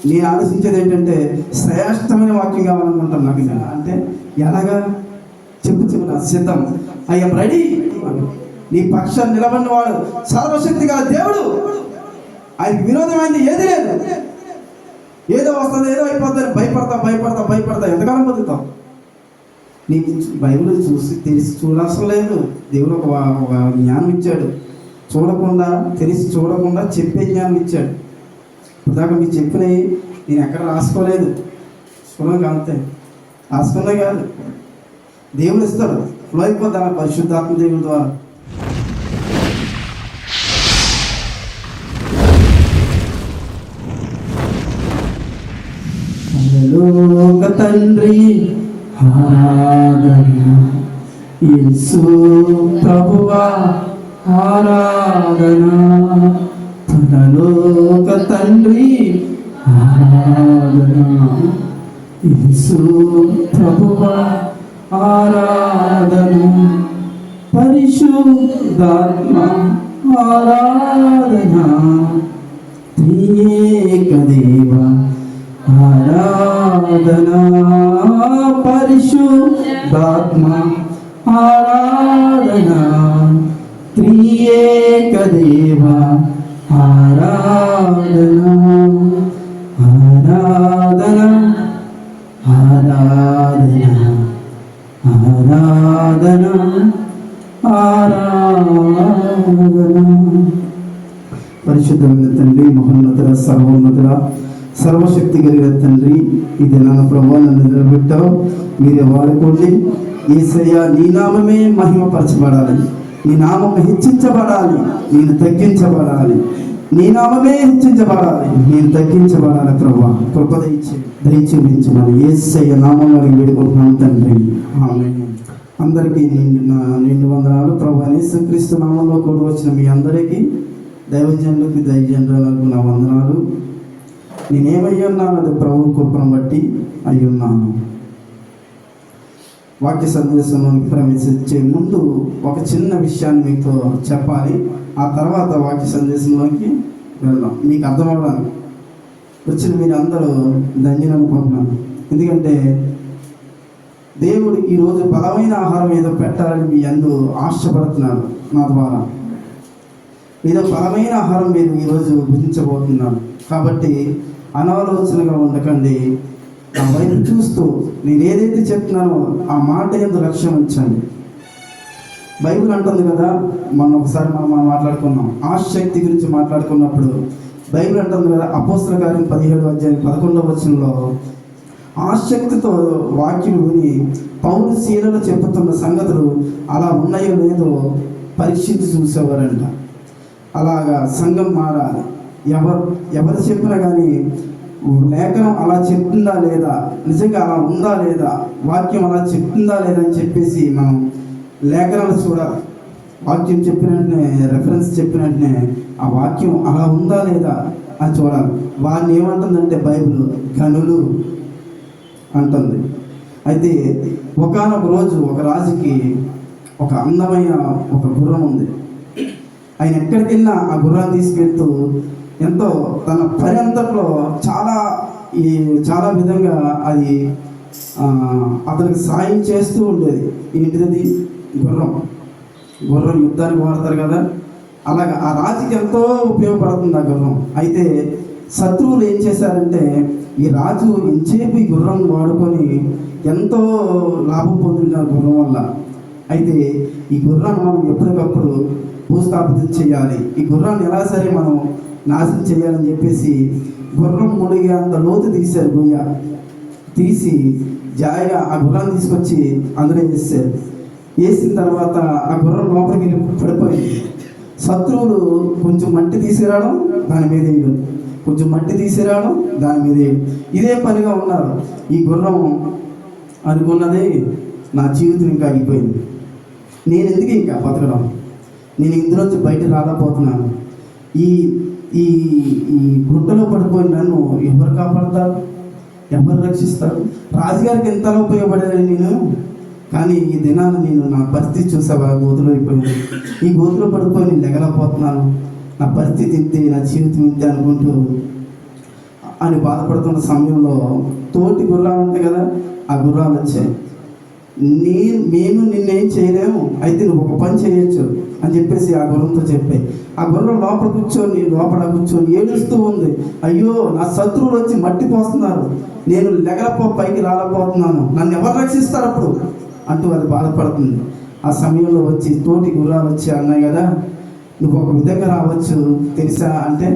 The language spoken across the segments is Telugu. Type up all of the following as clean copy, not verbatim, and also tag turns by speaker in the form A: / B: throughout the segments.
A: నేను ఆలోచించేది ఏంటంటే శ్రేష్టమైన వాక్యం కావాలనుకుంటాను. నాకు అంటే ఎలాగా చెప్పు సిద్ధం, ఐఎమ్ రెడీ. నీ పక్షాన్ని నిలబడిన వాడు సర్వశక్తి గల దేవుడు. ఆయనకి విరోధమైంది ఏది లేదు. ఏదో వస్తుంది, ఏదో అయిపోతుంది, భయపడతా ఎంతకాలం బతుకుతాం? నీకు బైబిల్ చూసి తెలిసి చూడాల్సిన లేదు. దేవుడు ఒక జ్ఞానం ఇచ్చాడు, చూడకుండా తెలిసి చూడకుండా చెప్పే జ్ఞానం ఇచ్చాడు. ఇప్పటిదాకా మీకు చెప్పినవి నేను ఎక్కడ రాసుకోలేదు, చూడగా అంతే. రాసుకున్నా కాదు, దేవుడు ఇస్తాడు, ఫ్లో అయిపోద్ది పరిశుద్ధాత్మ దేవుడి ద్వారా. లోక తండ్రి ఆరాధన, యేసు ప్రభువా ఆరాధన, పరలోక తండ్రి ఆరాధన, యేసు ప్రభువా ఆరాధన, పరిశుద్ధాత్మ ఆరాధన, త్రియేక దేవ ఆరాధన, పరిశుద్ధాత్మ ఆరాధన, త్రియేక దేవ ఆరాధన, ఆరాధన ఆరాధన ఆరాధన ఆరాధన. పరిశుద్ధమైన తండ్రి, మహోన్నతుల, సర్వోన్నతుల, సర్వశక్తి కలిగిన తండ్రి, ఇది నా ప్రభావ నన్ను నిలబెట్టావు, మీరే వాడుకోండి. యేసయ్య, నీ నామమే మహిమపరచబడాలి, నీ నామం హెచ్చించబడాలి, నేను తగ్గించబడాలి. నీ నామమే హెచ్చించబడాలి, నేను తగ్గించబడాలి. ప్రభా కృప దయచేయించమని యేసయ్య నామంలో వేడుకుంటున్నాను తండ్రి, ఆమేన్. అందరికీ నిండు వందనాలు. ప్రభా యేసుక్రీస్తు నామంలో కూడి వచ్చిన మీ అందరికీ, దైవజనులకి దైవజనులకు నా వందనాలు. నేనేమయ్యున్నాను అది ప్రభు కృపను బట్టి అయ్యున్నాను. వాక్య సందేశంలోనికి ప్రవేశించే ముందు ఒక చిన్న విషయాన్ని మీతో చెప్పాలి. ఆ తర్వాత వాక్య సందేశంలోకి వెళ్దాం. మీకు అర్థమవడానికి వచ్చిన మీరు అందరూ ధన్యులు అనుకుంటున్నాను. ఎందుకంటే దేవుడు ఈరోజు బలమైన ఆహారం ఏదో పెట్టాలని మీ అందు ఆశపడుతున్నారు. నా ద్వారా ఏదో బలమైన ఆహారం మీరు ఈరోజు భుజించబోతున్నారు. కాబట్టి అనాలోచనగా ఉండకండి, నా వైపు చూస్తూ నేను ఏదైతే చెప్తున్నానో ఆ మాట యందు లక్ష్యం ఉంచండి. బైబిల్ అంటుంది కదా, ఒకసారి మనం మాట్లాడుకున్నాం, ఆశక్తి గురించి మాట్లాడుకున్నప్పుడు బైబిల్ అంటుంది కదా, అపోస్తల కార్యం 17:11 ఆశక్తితో వాక్యం విని పౌలు శీలలో చెప్పుతున్న సంగతులు అలా ఉన్నాయో లేదో పరీక్షించి చూసేవారంట. అలాగా సంఘం మారాలి. ఎవరు చెప్పినా కానీ లేఖనం అలా చెప్తుందా లేదా, నిజంగా అలా ఉందా లేదా, వాక్యం అలా చెప్తుందా లేదా అని చెప్పేసి మనం లేఖనాలు చూడాలి. వాక్యం చెప్పిన వెంటనే, రెఫరెన్స్ చెప్పిన వెంటనే ఆ వాక్యం అలా ఉందా లేదా అని చూడాలి. వారిని ఏమంటుందంటే బైబిల్ గనులు అంటుంది. అయితే ఒకానొక రోజు ఒక రాజుకి ఒక అందమైన ఒక గుర్రం ఉంది. ఆయన ఎక్కడికి వెళ్ళినా ఆ గుర్రాన్ని తీసుకెళ్తూ ఎంతో తన పని అంతట్లో చాలా విధంగా అది అతనికి సాయం చేస్తూ ఉండేది. ఏంటిది? గుర్రం యుద్ధానికి వాడతారు కదా, అలాగా ఆ రాజుకి ఎంతో ఉపయోగపడుతుంది ఆ గుర్రం. అయితే శత్రువులు ఏం చేశారంటే, ఈ రాజు ఎంతసేపు ఈ గుర్రం వాడుకొని ఎంతో లాభం పొందిన గుర్రం వల్ల. అయితే ఈ గుర్రాన్ని మనం ఎప్పటికప్పుడు భూస్థాపితం చేయాలి, ఈ గుర్రాన్ని ఎలా సరే మనం నాశనం చేయాలని చెప్పేసి గుర్రం మునిగే అంత లోతు తీశారు. గొయ్య తీసి జాయిగా ఆ గుర్రాన్ని తీసుకొచ్చి అందులో వేసారు. వేసిన తర్వాత ఆ గుర్రం లోపలికి వెళ్ళి పడిపోయింది. శత్రువులు కొంచెం మట్టి తీసుకురావడం, దాని మీద వేయడం, కొంచెం మట్టి తీసుకురావడం, దాని మీద వేయడం, ఇదే పనిగా ఉన్నారు. ఈ గుర్రం అనుకున్నదే, నా జీవితం ఇంకా అయిపోయింది, నేను ఎందుకు ఇంకా బతకడం, నేను ఇందులోంచి బయట రాలేకపోతున్నాను, ఈ ఈ ఈ గుట్టలో పడిపోయి నన్ను ఎవరు కాపాడతారు, ఎవరు రక్షిస్తారు? రాజుగారికి ఎంతలా ఉపయోగపడేది నేను, కానీ ఈ దినాన్ని నేను నా పరిస్థితి చూసావా, గోతులో అయిపోయింది, ఈ గోతులో పడిపోయి నేను లెగలేకపోతున్నాను, నా పరిస్థితి ఇంతే, నా జీవితం ఇంతే అనుకుంటూ అని బాధపడుతున్న సమయంలో తోటి గుర్రాలు ఉంటాయి కదా, ఆ గుర్రాలు వచ్చాయి. మేము నిన్నేం చేయలేము, అయితే నువ్వు ఒక పని చేయొచ్చు అని చెప్పేసి ఆ గుర్రంతో చెప్పాయి. ఆ గుర్రం లోపల కూర్చొని ఏడుస్తూ ఉంది. అయ్యో, నా శత్రువులు వచ్చి మట్టి పోస్తున్నారు, నేను పైకి రాలేకపోతున్నాను, నన్ను ఎవరు రక్షిస్తారు అప్పుడు అంటూ అది బాధపడుతుంది. ఆ సమయంలో వచ్చి తోటి గుర్రాలు వచ్చి అన్నాయి కదా, నువ్వు ఒక విధంగా రావచ్చు తెలుసా అంటే,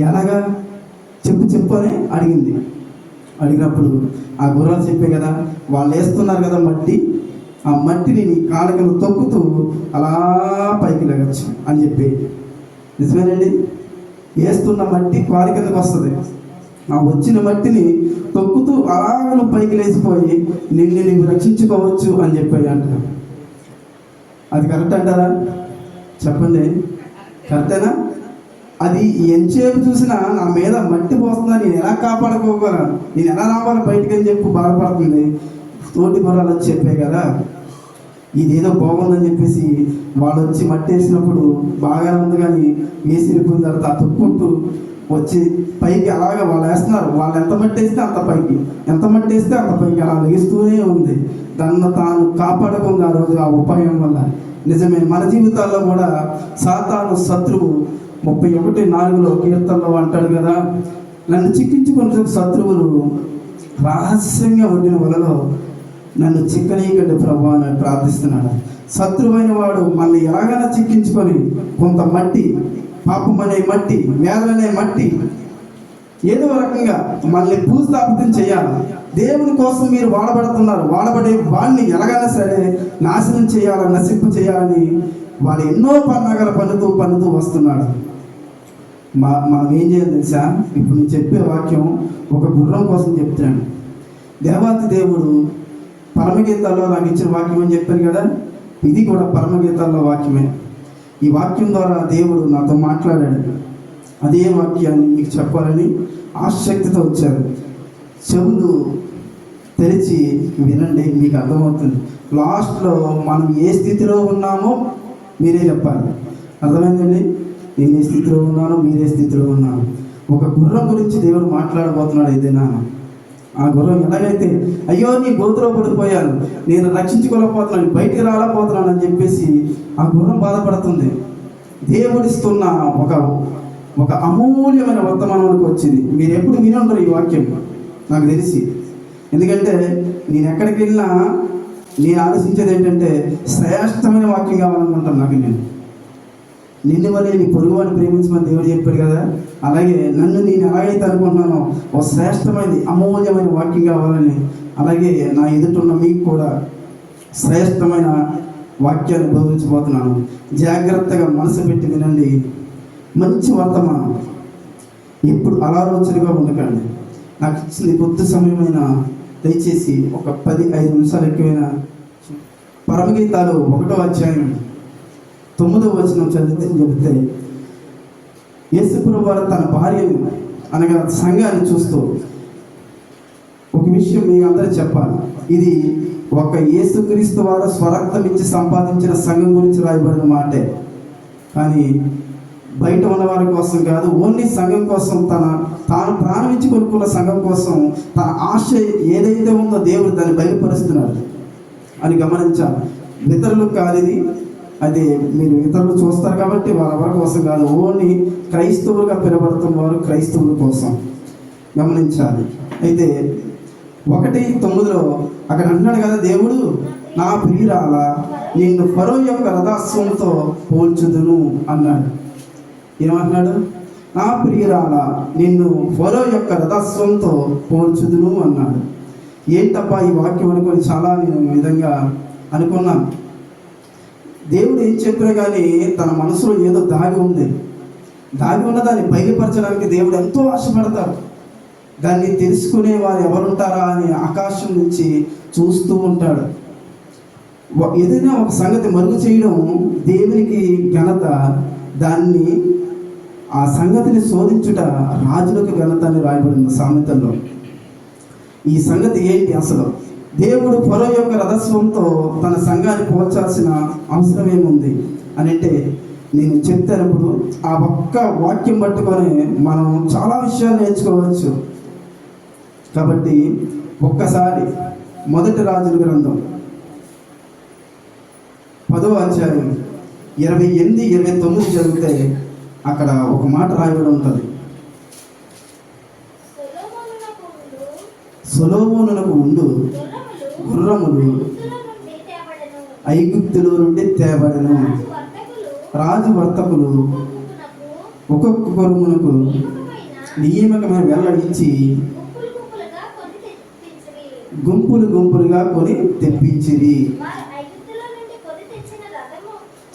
A: ఎలాగా చెప్పు అని అడిగింది. అడిగినప్పుడు ఆ గుర్రాలు చెప్పే కదా, వాళ్ళు వేస్తున్నారు కదా మట్టి, ఆ మట్టిని నీ కాళ్ళకు తొక్కుతూ అలా పైకి లెగచ్చు అని చెప్పి. నిజమేనండి, వేస్తున్న మట్టి కాలి కిందకు వస్తుంది. ఆ వచ్చిన మట్టిని తొక్కుతూ అలాగ నువ్వు పైకి లేచిపోయి నిన్ను రక్షించుకోవచ్చు అని చెప్పాయి అంట. అది కరెక్ట్ అంటారా? చెప్పండి, కరెక్టేనా? అది ఎంతసేపు చూసినా నా మీద మట్టి పోస్తుందా, నేను ఎలా కాపాడుకోగలను, నేను ఎలా రావాలి బయటికి అని చెప్పి బాధపడుతుంది. తోటి గుర్రాలు వచ్చి చెప్పాయి కదా, ఇదేదో బాగుందని చెప్పేసి వాళ్ళు వచ్చి మట్టి వేసినప్పుడు బాగానే ఉంది, కానీ వేసి వెళ్ళిపోయిన తర్వాత తొక్కుంటూ వచ్చి పైకి అలాగా వాళ్ళు వేస్తున్నారు. వాళ్ళు ఎంత మట్టి వేస్తే అంత పైకి, ఎంత మట్టి వేస్తే అంత పైకి అలా లేస్తూనే ఉంది. తను తాను కాపాడుకుంది ఆ రోజు ఆ ఉపాయం వల్ల. నిజమే, మన జీవితాల్లో కూడా సాతాను శత్రువు 31:4 కీర్తనలో అంటాడు కదా, నన్ను చిక్కించుకున్న శత్రువులు రహస్యంగా వండిన వలలో నన్ను చిక్కనీయకండి ప్రభు అని ప్రార్థిస్తున్నాడు. శత్రువైన వాడు మనల్ని ఎలాగైనా చిక్కించుకొని కొంత మట్టి, పాపం అనే మట్టి, వేదలనే మట్టి, ఏదో రకంగా మనల్ని భూస్థాపితం చేయాలి. దేవుని కోసం మీరు వాడబడుతున్నారు, వాడబడే వాడిని ఎలాగైనా సరే నాశనం చేయాలని, నశింపు చేయాలని వాడు ఎన్నో పన్నాగలు పన్నుతూ వస్తున్నాడు. మనం ఏం చేయాలి తెలుసా? ఇప్పుడు నేను చెప్పే వాక్యం ఒక గుర్రం కోసం చెప్తున్నాను. దేవాతి దేవుడు పరమగీతాల్లో నాకు ఇచ్చిన వాక్యం అని చెప్పాను కదా, ఇది కూడా పరమగీతాల్లో వాక్యమే. ఈ వాక్యం ద్వారా దేవుడు నాతో మాట్లాడాడు. అదే వాక్యాన్ని మీకు చెప్పాలని ఆసక్తితో వచ్చారు. చెవులు తెరిచి వినండి, మీకు అర్థమవుతుంది. లాస్ట్లో మనం ఏ స్థితిలో ఉన్నామో మీరే చెప్పాలి. అర్థమైందండి? నేను ఏ స్థితిలో ఉన్నానో మీరే స్థితిలో ఉన్నాను. ఒక గుర్రం గురించి దేవుడు మాట్లాడబోతున్నాడు. ఏదైనా ఆ గుర్రం ఎలాగైతే అయ్యో నీ గోతులో పడిపోయాను, నేను రక్షించుకోలేకపోతున్నాను, బయటికి రాలేకపోతున్నాను అని చెప్పేసి ఆ గుర్రం బాధపడుతుంది. దేవుడిస్తున్న ఒక అమూల్యమైన వర్తమానానికి వచ్చింది. మీరు ఎప్పుడు విని ఉండరు ఈ వాక్యం నాకు తెలిసి. ఎందుకంటే నేను ఎక్కడికి వెళ్ళినా నేను ఆలోచించేది ఏంటంటే శ్రేష్టమైన వాక్యం కావాలనుకుంటాను. నాకు నిన్ను వల్లే నీ పొరుగువాడిని ప్రేమించమని దేవుడు చెప్పాడు కదా, అలాగే నన్ను నేను ఎలాగైతే అనుకుంటున్నానో ఒక శ్రేష్టమైన అమూల్యమైన వాక్యం కావాలని, అలాగే నా ఎదుటిన్న మీకు కూడా శ్రేష్టమైన వాక్యాన్ని బోధించబోతున్నాను. జాగ్రత్తగా మనసు పెట్టి వినండి. మంచి వర్తమానం. ఎప్పుడు అనాలోచనగా ఉండకండి. నాకు ఇచ్చింది కొద్ది సమయమైన, దయచేసి ఒక 10-5 నిమిషాలు ఎక్కువైనా పరమగీతాలు 1వ అధ్యాయం 9వ వచనం చెబితే, యేసుప్రభువు వారు తన భార్యను అనగా సంఘాన్ని చూస్తూ ఒక విషయం మీకు అందరూ చెప్పాలి. ఇది ఒక యేసుక్రీస్తు వారు స్వరక్తం ఇచ్చి సంపాదించిన సంఘం గురించి రాయబడిన మాటే, కానీ బయట ఉన్న వారి కోసం కాదు. ఓన్లీ సంఘం కోసం, తాను ప్రాణం ఇచ్చి కొనుక్కున్న సంఘం కోసం తన ఆశ ఏదైతే ఉందో దేవుడు దాన్ని బయలుపరుస్తున్నాడు అని గమనించాలి. ఇతరులకు కాదు ఇది, అది మీరు ఇతరులు చూస్తారు కాబట్టి వాళ్ళెవరి కోసం కాదు. ఓన్లీ క్రైస్తవులుగా పిలువబడుతున్న వారు క్రైస్తవుల కోసం గమనించాలి. అయితే 1:9 అక్కడ అంటున్నాడు కదా, దేవుడు నా ప్రియురాల నిన్ను ఫరో యొక్క రథాశ్వంతో పోల్చుదును అన్నాడు. ఏమంటున్నాడు? నా ప్రియురాల నిన్ను ఫరో యొక్క రథాశ్వంతో పోల్చుదును అన్నాడు. ఏంటబ్బా ఈ వాక్యం అనుకొని చాలా నేను ఈ విధంగా అనుకున్నాను. దేవుడు ఏం చెప్పినా కానీ తన మనసులో ఏదో దాగి ఉంది. దాగి ఉన్న దాన్ని బయలుపరచడానికి దేవుడు ఎంతో ఆశపడతాడు. దాన్ని తెలుసుకునే వారు ఎవరుంటారా అని ఆకాశం నుంచి చూస్తూ ఉంటాడు. ఏదైనా ఒక సంగతి మరుగు చేయడం దేవునికి ఘనత. దాన్ని ఆ సంగతిని శోధించుట రాజులకు ఘనత అని రాయబడింది సామెతల్లో. ఈ సంగతి ఏంటి అసలు? దేవుడు ఫరో యొక్క రథస్వంతో తన సంఘాన్ని పోల్చాల్సిన అవసరం ఏముంది అని అంటే, నేను చెప్తానప్పుడు ఆ ఒక్క వాక్యం పట్టుకొని మనం చాలా విషయాలు నేర్చుకోవచ్చు. కాబట్టి ఒక్కసారి మొదటి రాజుల గ్రంథం 10వ అధ్యాయం 28, 29 చదివితే అక్కడ ఒక మాట రాయబడి ఉంటుంది. సొలొమోనునకు ఉండు గుర్రములు ఐగుప్తులో నుండి తేబడెను. రాజు వర్తకులు ఒక్కొక్క గుర్రమునకు నియమకమైన వెల్ల ఇచ్చి గుంపులు గుంపులుగా కొని తెప్పించిరి.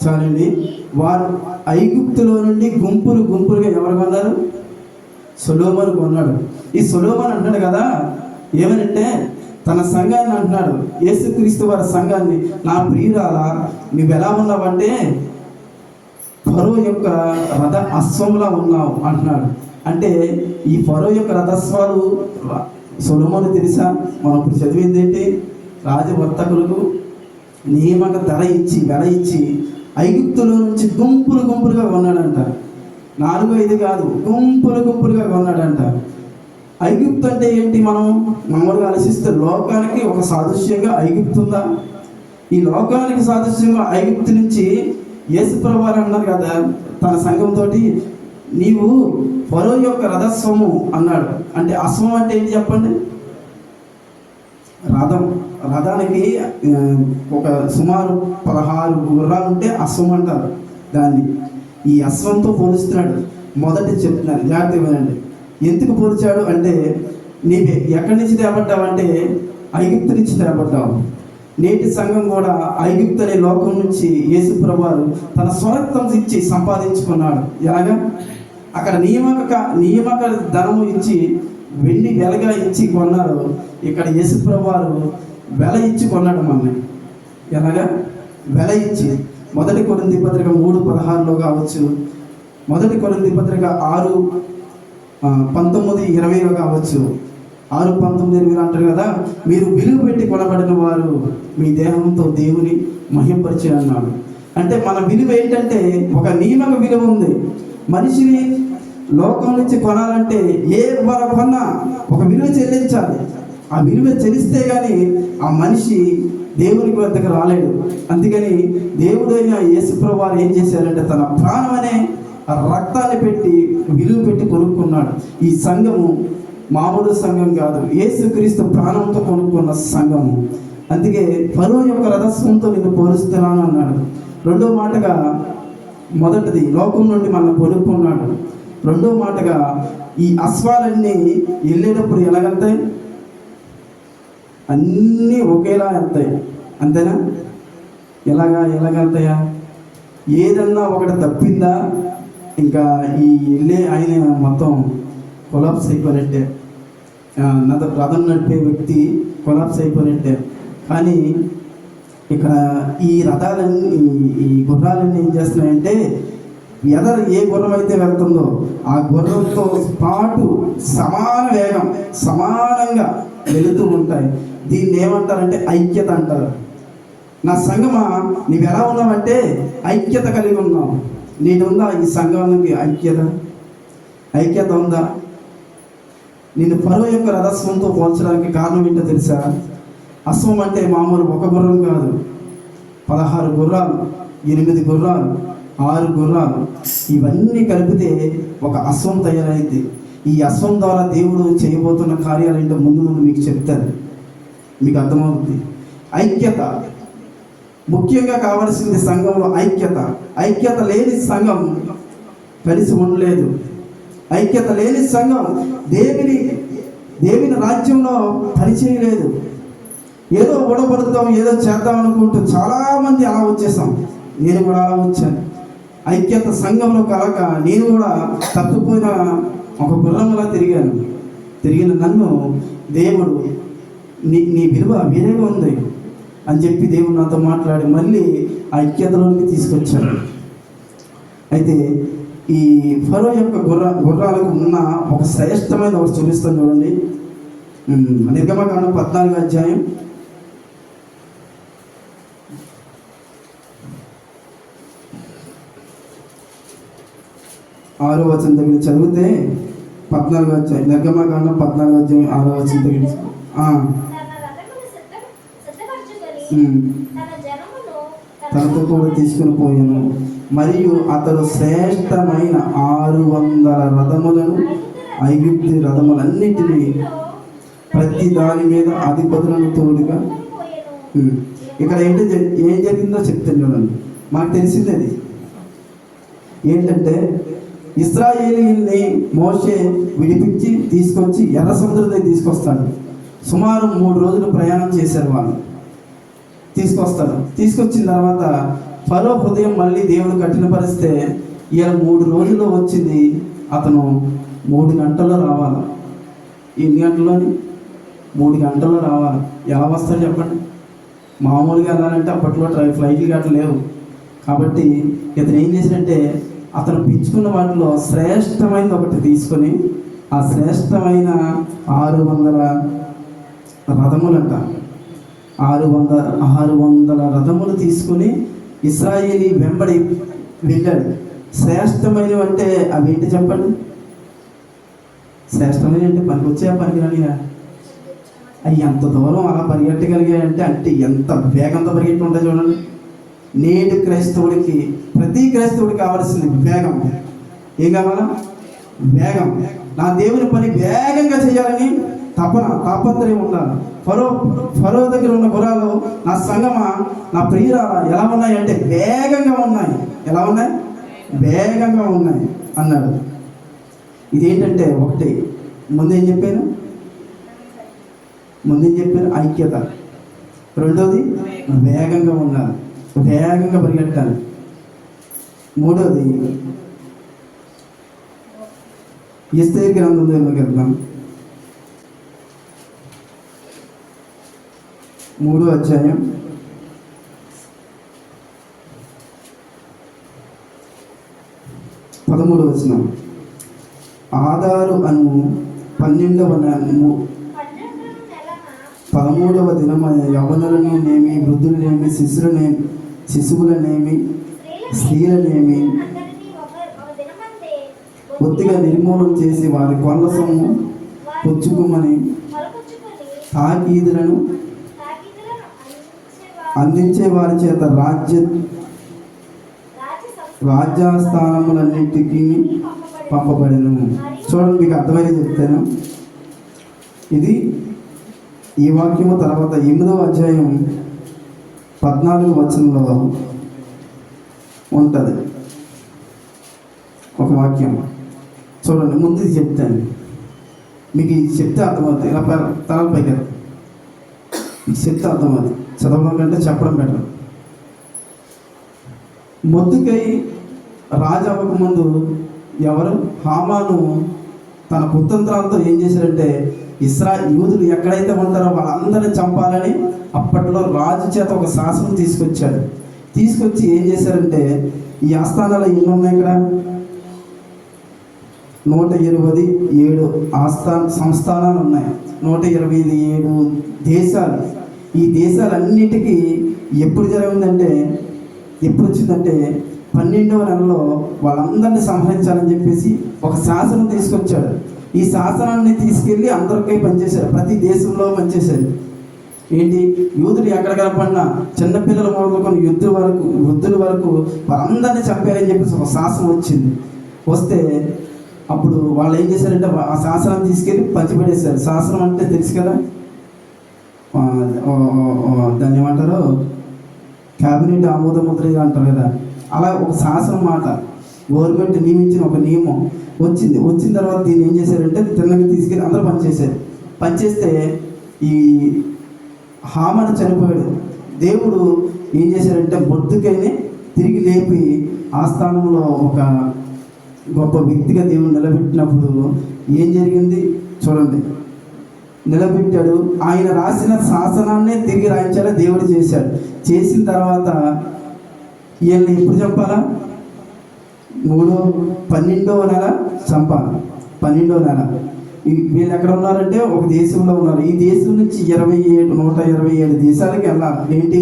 A: చాలండి. వారు ఐగుప్తులో నుండి గుంపులు గుంపులుగా ఎవరు కొన్నారు? సొలొమోను కొన్నాడు. ఈ సొలొమోను అంటున్నాడు కదా, ఏమనంటే తన సంఘాన్ని అంటున్నాడు, యేసుక్రీస్తు వారి సంఘాన్ని, నా ప్రియురాలా నువ్వు ఎలా ఉన్నావంటే ఫరో యొక్క రథ అశ్వంలా ఉన్నావు అంటున్నాడు. అంటే ఈ ఫరో యొక్క రథస్వాలు సొలొమోను తెలుసా? మనం ఇప్పుడు చదివింది ఏంటి? రాజవర్తకులకు నియమక ధర ఇచ్చి వెల ఇచ్చి ఐగుప్తులో నుంచి గుంపులు గుంపులుగా కొన్నాడంట. 4-5 కాదు, గుంపులు గుంపులుగా కొన్నాడంట. ఐగుప్తు అంటే ఏంటి? మనం మామూలుగా ఆలోచిస్తే లోకానికి ఒక సాదృశ్యంగా ఐగుప్తు ఉందా? ఈ లోకానికి సాదృశ్యంగా ఐగుప్తు నుంచి యేసుప్రభు వారు అన్నారు కదా తన సంఘంతో, నీవు ఫరో యొక్క రథస్వము అన్నాడు. అంటే అశ్వం అంటే ఏంటి చెప్పండి? రథం. రథానికి ఒక సుమారు 16 గుర్రాలు ఉంటే అశ్వం అంటారు దాన్ని. ఈ అశ్వంతో పోలుస్తున్నాడు. మొదటి చెప్తున్నాను, జాగ్రత్త వినండి. ఎందుకు పోల్చాడు అంటే, నీవు ఎక్కడి నుంచి తేబడ్డావంటే ఐగుప్తు నుంచి తేబడ్డావు. నేటి సంఘం కూడా ఐగుప్తు అనే లోకం నుంచి యేసుప్రభు వారు తన స్వరక్తం ఇచ్చి సంపాదించుకున్నాడు. ఎలాగా? అక్కడ నియమక ధనము ఇచ్చి వెండి వెలగా ఇచ్చి కొన్నారు. ఇక్కడ యేసుప్రభు వారు వెల ఇచ్చి కొన్నాడు మనల్ని. ఎలాగా? వెల ఇచ్చి. మొదటి కొరింథీ పత్రిక 3:16లో కావచ్చు, మొదటి కొరింథీ పత్రిక 6:19-20లో కావచ్చు. 6:19-20 అంటారు కదా, మీరు విలువ పెట్టి కొనబడిన వారు మీ దేహంతో దేవుని మహింపరిచి అన్నాడు. అంటే మన విలువ ఏంటంటే ఒక నియమక విలువ ఉంది. మనిషిని లోకం నుంచి కొనాలంటే ఏ కొన్నా ఒక విలువ చెల్లించాలి. ఆ విలువ చెల్లిస్తే కానీ ఆ మనిషి దేవునికి వద్దకు రాలేడు. అందుకని దేవుడైన యేసుప్రభు వారు ఏం చేశారంటే తన ప్రాణం అనే రక్తాన్ని పెట్టి విలువ పెట్టి కొనుక్కున్నాడు. ఈ సంఘము మామూలు సంఘం కాదు, యేసుక్రీస్తు ప్రాణంతో కొనుక్కున్న సంఘము. అందుకే ఫరో యొక్క రథస్వంతో నిన్ను పోలుస్తున్నాను అన్నాడు. రెండో మాటగా, మొదటిది లోకం నుండి మనం కొనుక్కున్నాడు. రెండో మాటగా ఈ అశ్వాలన్నీ వెళ్ళేటప్పుడు ఎలాగెళ్తాయి? అన్నీ ఒకేలా వెళ్తాయి. అంతేనా? ఎలాగెళ్తాయా? ఏదన్నా ఒకటి తప్పిందా ఇంకా ఈ వెళ్ళే ఆయన మొత్తం కొలాప్స్ అయిపోయినట్టే. రథం నడిపే వ్యక్తి కొలాప్స్ అయిపోయినట్టే. కానీ ఇక్కడ ఈ రథాలన్నీ, ఈ గుర్రాలన్నీ ఏం చేస్తున్నాయంటే ఎదరు ఏ గుర్రం అయితే వెళ్తుందో ఆ గుర్రంతో పాటు సమాన వేగం, సమానంగా వెళుతూ ఉంటాయి. దీన్ని ఏమంటారంటే ఐక్యత అంటారు. నా సంఘమా, నీవు ఎలా ఉన్నావంటే ఐక్యత కలిగి ఉన్నావు. నేను ఉందా ఈ సంఘానికి ఐక్యత ఉందా? నేను ఫరో యొక్క రథస్వంతో పోల్చడానికి కారణం ఏంటో తెలుసా? అశ్వం అంటే మామూలు ఒక గుర్రం కాదు, 16 గుర్రాలు, 8 గుర్రాలు, 6 గుర్రాలు, ఇవన్నీ కలిపితే ఒక అశ్వం తయారైంది. ఈ అశ్వం ద్వారా దేవుడు చేయబోతున్న కార్యాలు ఏంటో ముందు మీకు చెప్తాను, మీకు అర్థమవుతుంది. ఐక్యత ముఖ్యంగా కావాల్సింది సంఘంలో ఐక్యత. ఐక్యత లేని సంఘం కలిసి ఉండలేదు. ఐక్యత లేని సంఘం దేవుని రాజ్యంలో పనిచేయలేదు. ఏదో ఊడబడుతాం, ఏదో చేద్దాం అనుకుంటూ చాలామంది అలా వచ్చేసాం. నేను కూడా అలా వచ్చాను. ఐక్యత సంఘంలో కలక నేను కూడా తప్పిపోయిన ఒక గుర్రంలా తిరిగిన నన్ను దేవుడు నీ విలువ వేరేగా ఉంది అని చెప్పి దేవుడు నాతో మాట్లాడి మళ్ళీ ఐక్యతలోనికి తీసుకొచ్చాడు. అయితే ఈ ఫరో యొక్క గుర్రాలకు ఉన్న ఒక శ్రేష్టమైన ఒకటి చూపిస్తాను చూడండి. నిర్గమకాండం 14వ అధ్యాయం 6వ వచనం దగ్గర చదివితే, 14 వచ్చాయి. నిర్గమకాండం 14 అధ్యాయం 6వ వచనం దగ్గర తనతో కూడా తీసుకుని పోయాను. మరియు అతడు శ్రేష్టమైన 600 రథములను, ఐగుప్తు రథములన్నిటినీ, ప్రతి దాని మీద అధిపతులను తోడుగా. ఇక్కడ ఏం జరిగిందో చెప్తాను చూడండి. మాకు తెలిసింది అది ఏంటంటే, ఇశ్రాయేలీయుల్ని మోషే విడిపించి తీసుకొచ్చి ఎర్ర సముద్రం దగ్గర తీసుకొస్తాడు. సుమారు 3 రోజులు ప్రయాణం చేశారు వాళ్ళు. తీసుకొస్తాడు. తీసుకొచ్చిన తర్వాత ఫరో హృదయం మళ్ళీ దేవుడు కఠినపరిస్తే ఇలా 3 రోజుల్లో వచ్చింది. అతను 3 గంటల్లో రావాలి. ఎన్ని గంటల్లోని? 3 గంటల్లో రావాలి. ఎలా వస్తాడు చెప్పండి? మామూలుగా వెళ్ళాలంటే అప్పట్లో ఫ్లైట్లు గట్ట లేవు. కాబట్టి ఇతను ఏం చేశాడంటే, అతను పెంచుకున్న వాటిలో శ్రేష్టమైనది ఒకటి తీసుకొని, ఆ శ్రేష్టమైన 600 రథములంట, 600 రథములు తీసుకొని ఇశ్రాయేలీ వెంబడి వెళ్ళాడు. శ్రేష్టమైనవి అంటే అవి ఏంటి చెప్పండి? శ్రేష్టమైనవి అంటే పనికొచ్చా పనికిరానియా? అవి ఎంత దూరం అలా పరిగెట్టగలిగాయంటే, అంటే ఎంత వేగంతో పరిగెట్టి ఉంటాయి చూడండి. నేడు క్రైస్తవుడికి, ప్రతి క్రైస్తవుడికి కావాల్సింది వేగం. ఏం కావాలా? వేగం. నా దేవుని పని వేగంగా చేయాలని తాపత్రయం ఉండాలి. ఫరో దగ్గర ఉన్న గుర్రాలు, నా సంగమా, నా ప్రియురాల ఎలా ఉన్నాయి అంటే వేగంగా ఉన్నాయి. ఎలా ఉన్నాయి? వేగంగా ఉన్నాయి అన్నాడు. ఇదేంటంటే ఒకటి ముందేం చెప్పాను? ఐక్యత. రెండోది వేగంగా ఉండాలి, వేగంగా పరిగెట్టాలి. మూడోది యెషయా గ్రంథంలోకి వెళ్దాం. 3వ అధ్యాయం 13వ వచనం. ఆదారు అను 13వ దినమైన యవనులను నేమి, వృద్ధులనేమి, శిశువులనేమి, స్త్రీలనేమి బొత్తిగా నిర్మూలన చేసి వారి కొల్ల సొమ్ము పుచ్చుకోమని తాకీదులను అందించే వారి చేత రాజ్యస్థానములన్నింటికి పంపబడెను. చూడండి, మీకు అర్థమైతే చెప్తాను. ఇది ఈ వాక్యము తర్వాత 8వ అధ్యాయం 14వ వచనంలో ఉంటుంది ఒక వాక్యం. చూడండి, ముందు ఇది చెప్తాను, మీకు ఇది చెప్తే అర్థమవుతుంది. ఇలా తలపై పైకి మీకు చెప్తే అర్థమవుతుంది. చదవడం కంటే చెప్పడం బెటర్. మొద్దుకై రాజు అవ్వకముందు ఎవరు? హామాను తన కుతంత్రాలతో ఏం చేశారంటే, యూదులు ఎక్కడైతే ఉంటారో వాళ్ళందరినీ చంపాలని అప్పట్లో రాజు చేత ఒక శాసనం తీసుకొచ్చాడు. తీసుకొచ్చి ఏం చేశారంటే, ఈ ఆస్థానాలు ఎన్ని ఉన్నాయి? ఇక్కడ 127 సంస్థానాలు ఉన్నాయి. 127 దేశాలు. ఈ దేశాలన్నిటికీ ఎప్పుడు వచ్చిందంటే 12వ నెలలో వాళ్ళందరినీ సంహరించాలని చెప్పేసి ఒక శాసనం తీసుకొచ్చాడు. ఈ శాసనాన్ని తీసుకెళ్ళి అందరికీ పనిచేశారు. ప్రతి దేశంలో పనిచేశారు. ఏంటి? యూదులు ఎక్కడ కనపడినా చిన్నపిల్లల మొదలుకొని వృద్ధుల వరకు వాళ్ళందరినీ చంపారని చెప్పేసి ఒక శాసనం వచ్చింది. వస్తే అప్పుడు వాళ్ళు ఏం చేశారంటే, ఆ శాసనాన్ని తీసుకెళ్ళి పంచిపెట్టేశారు. శాసనం అంటే తెలుసు కదా, దాన్ని ఏమంటారు, క్యాబినెట్ ఆమోద ముద్ర అంటారు కదా. అలా ఒక శాసనం మాట, గవర్నమెంట్ నియమించిన ఒక నియమం వచ్చింది. వచ్చిన తర్వాత దీన్ని ఏం చేశారంటే తిన్నగా తీసుకెళ్ళి అందరూ పనిచేస్తే ఈ హామాను చనిపోయాడు. దేవుడు ఏం చేశారంటే మొద్దుకైని తిరిగి లేపి ఆ స్థానంలో ఒక గొప్ప వ్యక్తిగా దేవుడు నిలబెట్టినప్పుడు ఏం జరిగింది చూడండి. నిలబెట్టాడు. ఆయన రాసిన శాసనాన్నే తిరిగి రాయించాలా దేవుడు చేశాడు. చేసిన తర్వాత వీళ్ళని ఎప్పుడు చంపాలా? 12వ నెల చంపాలి. 12వ నెల వీళ్ళు ఎక్కడ ఉన్నారంటే ఒక దేశంలో ఉన్నారు. ఈ దేశం నుంచి 127 దేశాలకి వెళ్ళాలి. ఏంటి?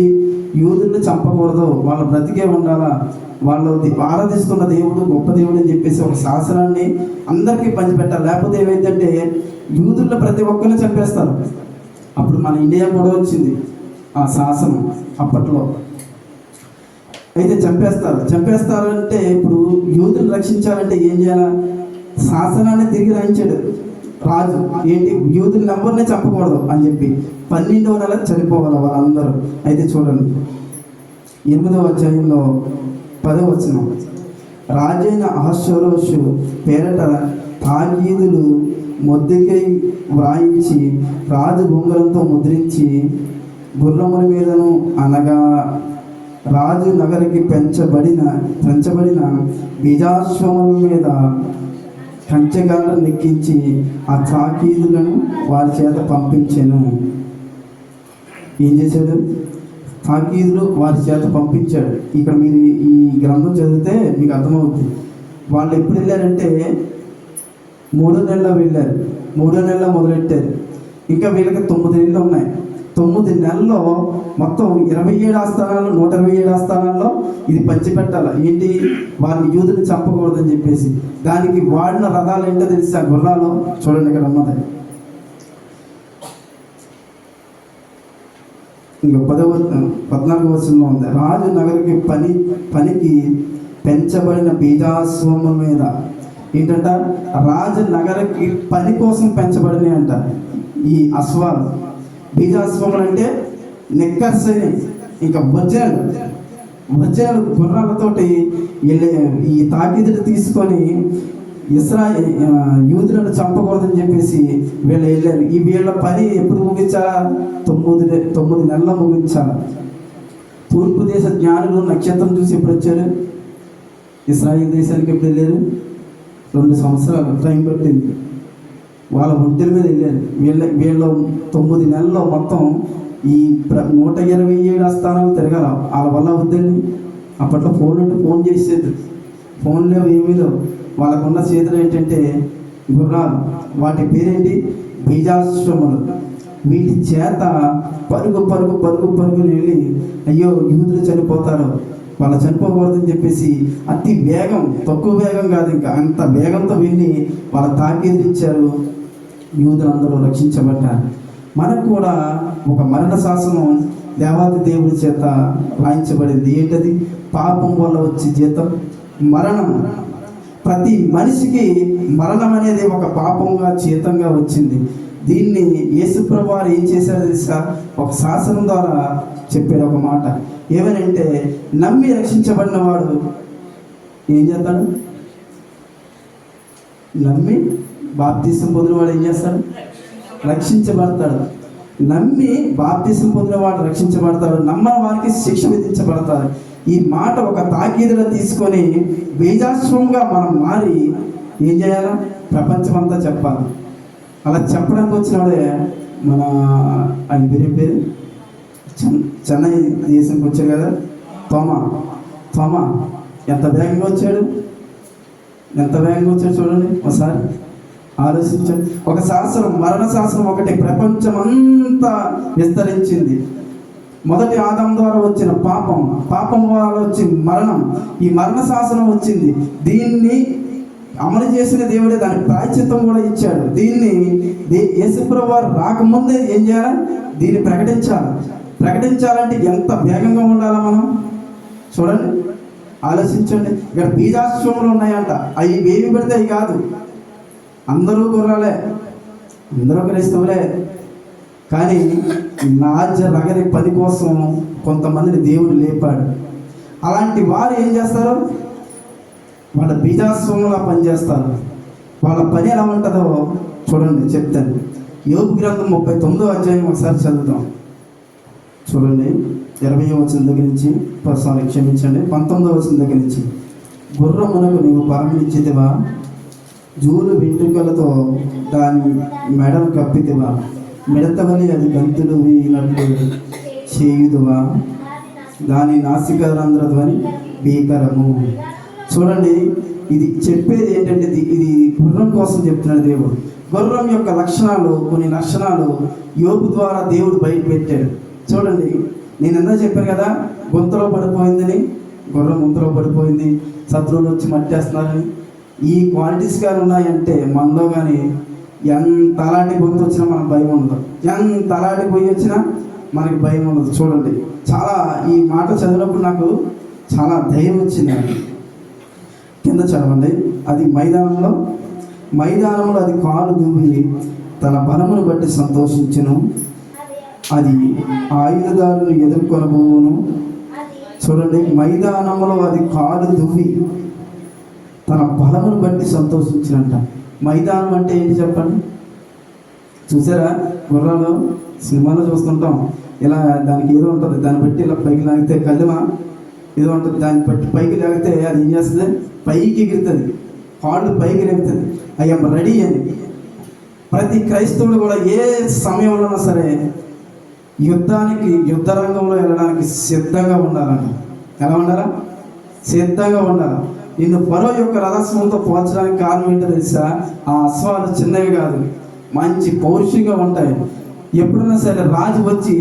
A: యూదుల్ని చంపకూడదు, వాళ్ళు బ్రతికే ఉండాలా, వాళ్ళు ఆరాధిస్తున్న దేవుడు గొప్ప దేవుడు అని చెప్పేసి ఒక శాసనాన్ని అందరికీ పంచిపెట్టాలి. లేకపోతే ఏమైందంటే యూదుల్లో ప్రతి ఒక్కరిని చంపేస్తారు. అప్పుడు మన ఇండియా కూడా వచ్చింది ఆ శాసనం అప్పట్లో. అయితే చంపేస్తారంటే ఇప్పుడు యూదుని రక్షించాలంటే ఏం చేయాలి? శాసనాన్ని తిరిగి రాయించాడు రాజు. ఏంటి? యూదుని ఎవరిని చంపకూడదు అని చెప్పి 12వ నెల చనిపోవాలి వాళ్ళందరూ. అయితే చూడండి 8వ అధ్యాయంలో 10వ వచనం, రాజైన అహష్వేరోషు పేరట తాకీదులు మొర్దెకై వ్రాయించి రాజు ఉంగరంతో ముద్రించి గుర్రముల మీదను అనగా రాజు నగరికి పెంచబడిన బీజాశ్వముల మీద కంచెగాళ్ళను నెక్కించి ఆ తాకీదులను వారి చేత పంపించాను. ఏం చేశాడు? తాకీదులు వారి చేత పంపించాడు. ఇక్కడ మీరు ఈ గ్రంథం చదివితే మీకు అర్థమవుతుంది. వాళ్ళు ఎప్పుడు వెళ్ళారంటే 3వ నెలలో వెళ్ళారు. 3వ నెలలో మొదలెట్టారు. ఇంకా వీళ్ళకి 9 నెలలు ఉన్నాయి. 9 నెలల్లో మొత్తం 27 ఆస్థానాలు, 127 ఆస్థానాల్లో ఇది పంచిపెట్టాలి. ఏంటి? వాళ్ళని యూదుని చంపకూడదని చెప్పేసి. దానికి వాడిన రథాలు ఏంటో తెలుసా? గుర్రాలు. చూడండి ఇక్కడ ఉన్నది. ఇంకా 14వ వచనంలో ఉంది, రాజు నగరికి పనికి పెంచబడిన బీజాశ్వముల మీద. ఏంటంట? రాజు నగరకి పని కోసం పెంచబడినాయి అంట ఈ అశ్వాలు. బీజాశ్వములు అంటే నెక్కర్స్ అని, ఇంకా వజ్రాలు గుర్రాలతోటి ఈ తాకీదులు తీసుకొని యూదులను చంపకూడదని చెప్పేసి వీళ్ళు వెళ్ళారు. ఈ వీళ్ళ పని ఎప్పుడు ముగించాలా? 9 నెలల్లో ముగించాలా. తూర్పు దేశ జ్ఞానులు నక్షత్రం చూసి ఎప్పుడు వచ్చారు? ఇశ్రాయేల్ దేశానికి ఎప్పుడు వెళ్ళారు? 2 సంవత్సరాలు టైం పట్టింది. వాళ్ళ ఒంటెల మీద వెళ్ళారు. వీళ్ళ 9 నెలల్లో మొత్తం ఈ 127 స్థానాలు తిరగాల. వాళ్ళ వల్ల వద్దండి. అప్పట్లో ఫోన్ చేసేది. ఫోన్ లేవు, ఏమీ లేవు. వాళ్ళకున్న చేతులు ఏంటంటే గుర్రాలు. వాటి పేరేంటి? బీజాశ్వములు. వీటి చేత పరుగు వెళ్ళి అయ్యో యూదులు చనిపోతారు, వాళ్ళు చనిపోకూడదని చెప్పేసి అతి వేగం, తక్కువ వేగం కాదు, ఇంకా అంత వేగంతో వెళ్ళి వాళ్ళ తాకీదిచ్చారు. యూదులందరూ రక్షించబడ్డారు. మనకు కూడా ఒక మరణ శాసనం దేవాది దేవుడి చేత రాయించబడింది. ఏంటది? పాపం వల్ల వచ్చే జీతం మరణం. ప్రతి మనిషికి మరణం అనేది ఒక పాపంగా జీతంగా వచ్చింది. దీన్ని యేసుప్రభు వారు ఏం చేశారో తెలుసా? ఒక శాసనం ద్వారా చెప్పాడు ఒక మాట. ఏమనంటే నమ్మి రక్షించబడిన వాడు ఏం చేస్తాడు? నమ్మి బాప్తిసం పొందిన వాడు ఏం చేస్తాడు? రక్షించబడతాడు. నమ్మి బాప్తిసం పొందిన వాడు రక్షించబడతాడు, నమ్మని వారికి శిక్ష విధించబడతాడు. ఈ మాట ఒక తాకీదులో తీసుకొని బీజాశ్వంగా మనం మారి ఏం చేయాలి? ప్రపంచమంతా చెప్పాలి. అలా చెప్పడానికి వచ్చినాడే మన ఆయన పేరు చెన్నై దేశంకి వచ్చాడు కదా, తోమా ఎంత వేగంగా వచ్చాడు చూడండి ఒకసారి ఆలోచించండి. ఒక శాస్త్రం, మరణ శాస్త్రం ఒకటి ప్రపంచమంతా విస్తరించింది. మొదటి ఆదాం ద్వారా వచ్చిన పాపం వల్ల వచ్చి మరణం, ఈ మరణ శాసనం వచ్చింది. దీన్ని అమలు చేసిన దేవుడే దాని ప్రాయశ్చిత్తం కూడా ఇచ్చాడు. దీన్ని యేసుప్రభు వారు రాకముందే ఏం చేయాలి? దీన్ని ప్రకటించాలంటే ఎంత వేగంగా ఉండాలి మనం? చూడండి, ఆలోచించండి. ఇక్కడ బీజాశ్వములు ఉన్నాయంట. అవి ఏవి పెడితే అవి కాదు. అందరూ గుర్రాలే, అందరూ క్రైస్తవులే. కానీ నగరి పని కోసం కొంతమందిని దేవుడు లేపాడు. అలాంటి వారు ఏం చేస్తారు? వాళ్ళ బీజాశ్వములా పనిచేస్తారు. వాళ్ళ పని ఎలా ఉంటుందో చూడండి, చెప్తాను. యోబు గ్రంథం 39వ అధ్యాయం ఒకసారి చదువుతాం. చూడండి, 20వ వచనం దగ్గర నుంచి 19వ వచనం దగ్గర నుంచి. గుర్రమునకు నీవు పరమనిచ్చితివా, జూలు వెంట్రుకలతో దాని మెడను కప్పితివా, మిడతవలి అది గంతులు వీనట్లు చేయుదువా, దాని నాసికారంధ్ర ధ్వని భీకరము. చూడండి, ఇది చెప్పేది ఏంటంటే ఇది గుర్రం కోసం చెప్తున్నాడు దేవుడు. గుర్రం యొక్క లక్షణాలు, కొన్ని లక్షణాలు యోబు ద్వారా దేవుడు బయట పెట్టాడు. చూడండి, నేను ఎంత చెప్పాను కదా, గొంతులో పడిపోయిందని, గుర్రం గొంతులో పడిపోయింది, శత్రువులు వచ్చి మట్టేస్తున్నారని. ఈ క్వాలిటీస్ కానీ ఉన్నాయంటే మనలో కానీ ఎంత అలాంటి గొంతు వచ్చినా మనకు భయం ఉండదు, ఎంత అలాంటి పోయి వచ్చినా మనకి భయం ఉండదు. చూడండి, చాలా ఈ మాట చదివినప్పుడు నాకు చాలా ధైర్యం వచ్చింది. కింద చదవండి. అది మైదానంలో అది కాలు దూవి తన బలమును బట్టి సంతోషించును, అది ఆయుధదారులను ఎదుర్కొనబోవును. చూడండి, మైదానంలో అది కాలు దువ్వి తన బలమును బట్టి సంతోషించినంట. మైదానం అంటే ఏంటి చెప్పండి? చూసారా, గుర్రాలు సినిమాలో చూస్తుంటాం, ఇలా దానికి ఏదో ఉంటుంది, దాన్ని బట్టి ఇలా పైకి లాగితే కళ్ళమా ఏదో ఉంటుంది, దాన్ని బట్టి పైకి లాగితే అది ఏం చేస్తుంది, పైకి ఎగురుతుంది, కాళ్ళు పైకి ఎగురుతుంది. ఐఎమ్ రెడీ అని ప్రతి క్రైస్తవుడు కూడా ఏ సమయంలోనైనా సరే యుద్ధ రంగంలో వెళ్ళడానికి సిద్ధంగా ఉండాలంట. ఎలా ఉండాలా? సిద్ధంగా ఉండాలి. నిన్ను ఫరో యొక్క రథస్వంతో పోల్చడానికి కారణం ఏంటో తెలుసా? ఆ అశ్వాలు చిన్నవి కాదు, మంచి పౌరుషంగా ఉంటాయి. ఎప్పుడైనా సరే రాజు వచ్చి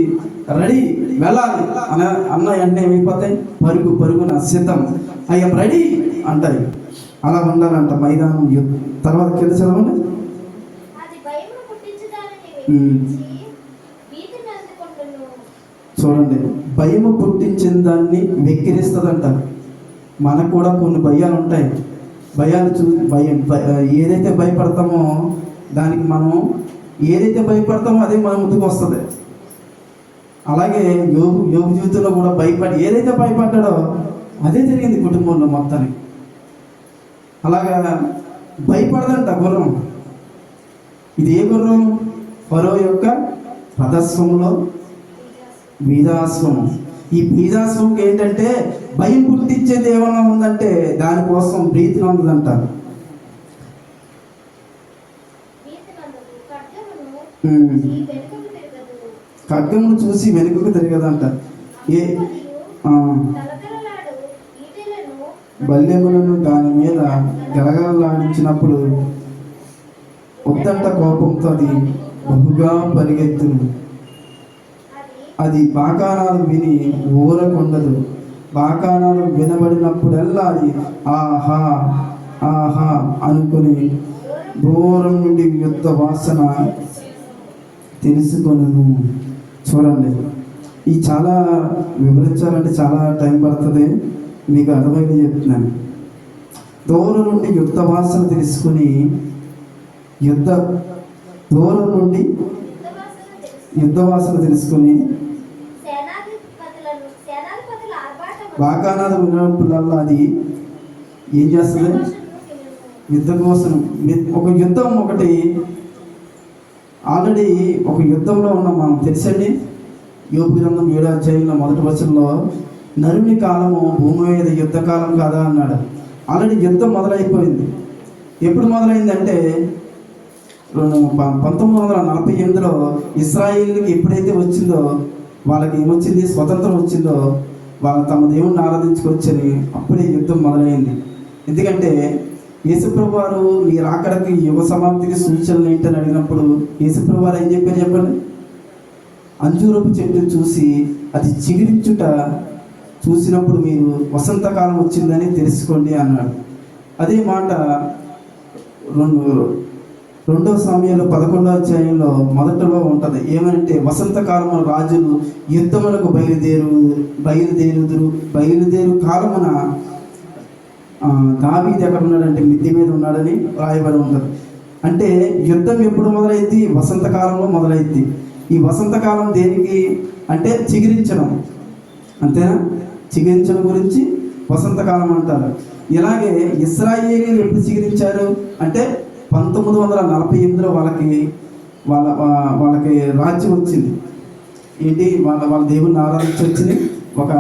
A: రెడీ వెళ్ళాలి అన్న వెంటనే ఏమైపోతాయి, పరుగున సిద్ధం, ఐఎమ్ రెడీ అంటాయి. అలా ఉండాలంట మైదానం. తర్వాత కింద చదవండి. చూడండి, భయము పుట్టించిన దాన్ని వెక్కిరిస్తుందంట. మనకు కూడా కొన్ని భయాలు ఉంటాయి. ఏదైతే భయపడతామో దానికి మనం ఏదైతే భయపడతామో అదే మన ముందుకు వస్తుంది. అలాగే యోగు జీవితంలో కూడా ఏదైతే భయపడ్డాడో అదే జరిగింది కుటుంబంలో మొత్తానికి. అలాగా భయపడదంట గుర్రం. ఇది ఏ గుర్రం? ఫరో యొక్క రథస్వంలో బీజాస్వం. ఈ బీజాస్వంకి ఏంటంటే భయం పుట్టించేది ఏమన్నా ఉందంటే దానికోసం ప్రీతి నందుదంటారు. ఖడ్గమును చూసి వెనుకకు తిరగదంట. బల్యములను దాని మీద గలగలలాడించినప్పుడు ఉద్దంట కోపంతో అది బహుగా పరిగెత్తును. అది బాకానాలు విని ఊరకుండదు. బాకానాలు వినబడినప్పుడల్లా అది ఆహా ఆహా అనుకుని దూరం నుండి యుద్ధ వాసన తెలుసుకొను. చూడండి, ఈ చాలా వివరించాలంటే చాలా టైం పడుతుంది, మీకు అర్థమైంది చెప్తున్నాను. దూరం నుండి యుద్ధ వాసన తెలుసుకుని దూరం నుండి యుద్ధ వాసన తెలుసుకుని బాకానాలు వినప్పుడల్లా అది ఏం చేస్తుంది? యుద్ధ కోసం. ఒక యుద్ధం ఒకటి ఆల్రెడీ ఒక యుద్ధంలో ఉన్నాం మనం, తెలుసండి. యోబు గ్రంథం 7వ అధ్యాయంలో 1వ వచనంలో నరుని కాలము భూమి మీద యుద్ధ కాలం కాదా అన్నాడు. ఆల్రెడీ యుద్ధం మొదలైపోయింది. ఎప్పుడు మొదలైందంటే 1948లో ఇశ్రాయేలుకి ఎప్పుడైతే వచ్చిందో, వాళ్ళకి ఏమొచ్చింది? స్వతంత్రం వచ్చిందో, వాళ్ళు తమ దేవుణ్ణి ఆరాధించుకొచ్చని అప్పుడే యుద్ధం మొదలైంది. ఎందుకంటే యేసుప్రభు వారు నీ రాకడకి యుగ సమాప్తికి సూచనలు ఏంటని అడిగినప్పుడు యేసుప్రభు వారు ఏం చెప్పారు చెప్పండి? అంజూరపు చెట్టు చూసి అది చిగురించుట చూసినప్పుడు మీరు వసంతకాలం వచ్చిందని తెలుసుకోండి అన్నాడు. అదే మాట 2 సమయంలో 11వ అధ్యాయంలో మొదటలో ఉంటుంది. ఏమంటే వసంతకాలమున రాజులు యుద్ధములకు బయలుదేరు కాలమున దావీదు ఎక్కడ ఉన్నాడంటే మిద్దె మీద ఉన్నాడని రాయబడి ఉంటుంది. అంటే యుద్ధం ఎప్పుడు మొదలైంది? వసంతకాలంలో మొదలైంది. ఈ వసంతకాలం దేనికి అంటే చిగురించడం, అంతేనా? చిగురించడం గురించి వసంతకాలం అంటారు. ఇలాగే ఇశ్రాయేలీయులు ఎప్పుడు చిగురించారు అంటే 1948లో వాళ్ళకి రాజ్యం వచ్చింది. ఏంటి? వాళ్ళ దేవుణ్ణి ఆరాధించి వచ్చింది, ఒక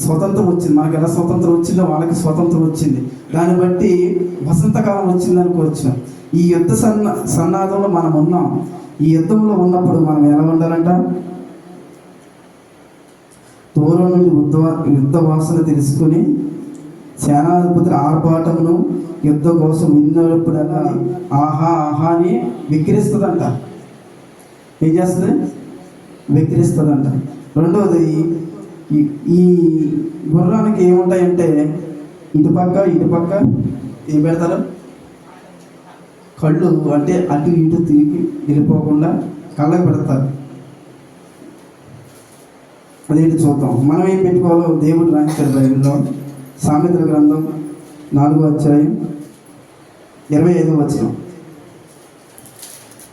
A: స్వతంత్రం వచ్చింది. మనకి ఎలా స్వతంత్రం వచ్చిందో వాళ్ళకి స్వతంత్రం వచ్చింది. దాన్ని బట్టి వసంతకాలం వచ్చింది అనుకోవచ్చు. ఈ యుద్ధ సన్నాదంలో మనం ఉన్నాం. ఈ యుద్ధంలో ఉన్నప్పుడు మనం ఎలా ఉండాలంట? దూరం నుండి యుద్ధ వాసన తెలుసుకుని సేనాధిపతుల ఆర్భాటమును యుద్ధ కోసం విన్నప్పుడల్లా ఆహా ఆహా అని విక్రిస్తుందంట. ఏం చేస్తుంది? విక్రిస్తుందంట. రెండవది, ఈ గుర్రానికి ఏముంటాయంటే ఇటుపక్క ఏం పెడతారు? కళ్ళు, అంటే అటు ఇటు తిరిగి వెళ్ళిపోకుండా కళ్ళకు పెడతారు. అదేంటి చూద్దాం. మనం ఏం పెట్టుకోవాలో దేవుడు రాయించారు బైబిల్లో. సామెతల గ్రంథం 4వ అధ్యాయం 25వ వచనం.